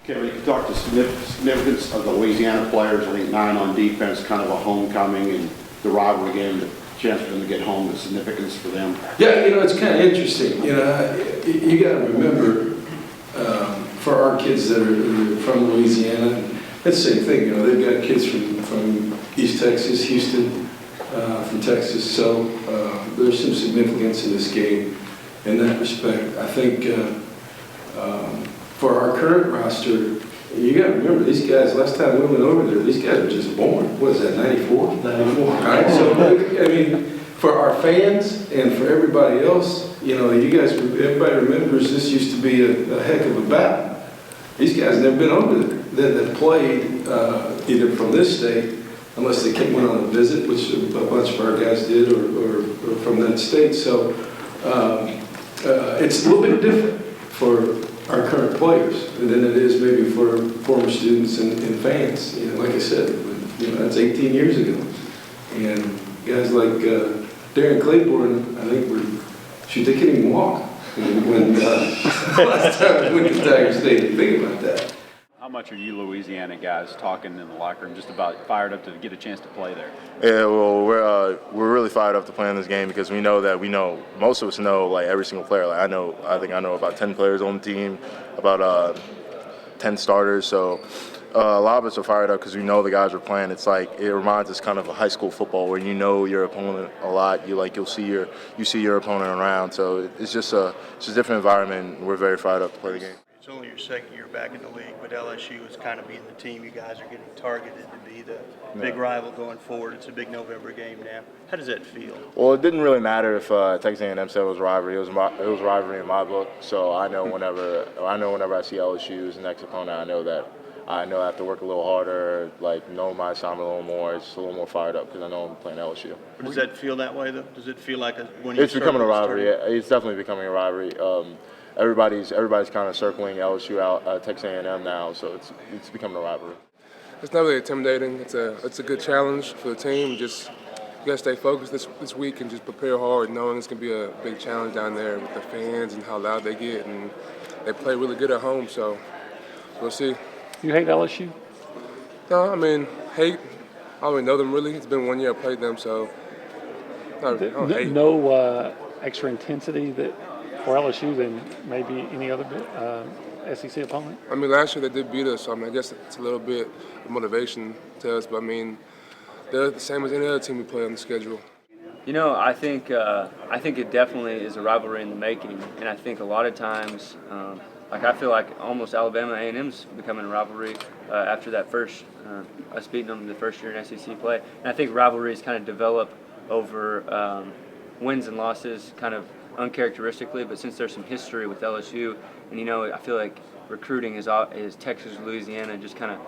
Kevin, you talked the significance of the Louisiana players. I think 9 on defense, kind of a homecoming, and the rivalry game, the chance for them to get home, the significance for them. Yeah, it's kind of interesting. You got to remember, for our kids that are from Louisiana, it's the same thing. They've got kids from East Texas, Houston, from Texas. So there's some significance in this game in that respect. I think for our current roster, you got to remember, these guys, last time we went over there, these guys were just born. What is that, 94? 94. All right, so, I mean, for our fans and for everybody else, everybody remembers this used to be a heck of a battle. These guys never been over there. That played either from this state, unless they went on a visit, which a bunch of our guys did, or from that state. So it's a little bit different for our current players than it is maybe for former students and fans. Like I said, that's 18 years ago. And guys like Darren Claiborne, I think they can't even walk when last time we went to Tiger State. Think about that. How much are you Louisiana guys talking in the locker room just about fired up to get a chance to play there? Yeah, well, we're really fired up to play in this game because we know most of us know like every single player. Like I think I know about 10 players on the team, about 10 starters. So a lot of us are fired up because we know the guys are playing. It's like it reminds us kind of of high school football where you know your opponent a lot. You see your opponent around. So it's just a different environment. We're very fired up to play the game. It's only your second year back in the league, but LSU is kind of being the team you guys are getting targeted to be the big rival going forward. It's a big November game now. How does that feel? Well, it didn't really matter if Texas A&M said it was rivalry. It was rivalry in my book. So I know whenever I see LSU as the next opponent, I know I have to work a little harder, know my assignment a little more. It's just a little more fired up because I know I'm playing LSU. But does that feel that way though? Does it feel like it's becoming a rivalry? Yeah, it's definitely becoming a rivalry. Everybody's kind of circling LSU out, Texas A&M now, so it's becoming a rivalry. It's not really intimidating. It's a good challenge for the team. Just you gotta stay focused this week and just prepare hard, knowing it's gonna be a big challenge down there with the fans and how loud they get, and they play really good at home. So we'll see. You hate LSU? No, I mean hate. I don't even know them really. It's been 1 year I played them, so I don't hate. No extra intensity for LSU than maybe any other SEC opponent? I mean, last year they did beat us, so I guess it's a little bit of motivation to us. But I mean, they're the same as any other team we play on the schedule. I think it definitely is a rivalry in the making, and I think a lot of times, I feel like almost Alabama A&M's becoming a rivalry after that first us beating them the first year in SEC play. And I think rivalries kind of develop over wins and losses, kind of uncharacteristically, but since there's some history with LSU, and I feel like recruiting is Texas, Louisiana, just kind of,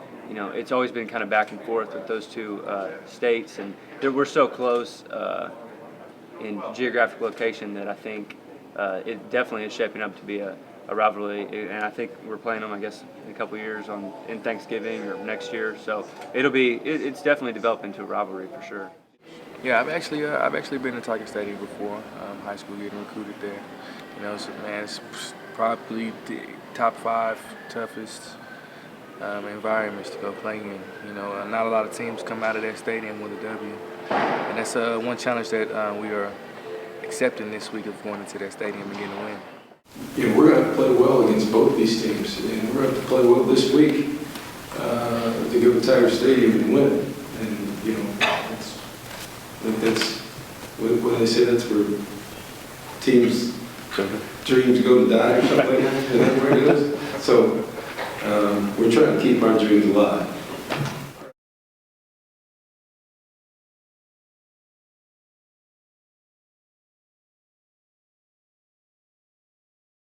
it's always been kind of back and forth with those two states, and we're so close in geographic location that I think it definitely is shaping up to be a rivalry, and I think we're playing them, I guess, in a couple of years in Thanksgiving or next year, so it's definitely developed into a rivalry for sure. Yeah, I've actually been to Tiger Stadium before, high school, getting recruited there. It's probably the top 5 toughest environments to go play in. Not a lot of teams come out of that stadium with a W, and that's one challenge that we are accepting this week of going into that stadium and getting a win. We're going to play well against both these teams, and we're going to have to play well this week to go to Tiger Stadium and win. And that's what they say. That's where teams' dreams go to die or something like that. Isn't that where it is? So we're trying to keep our dreams alive.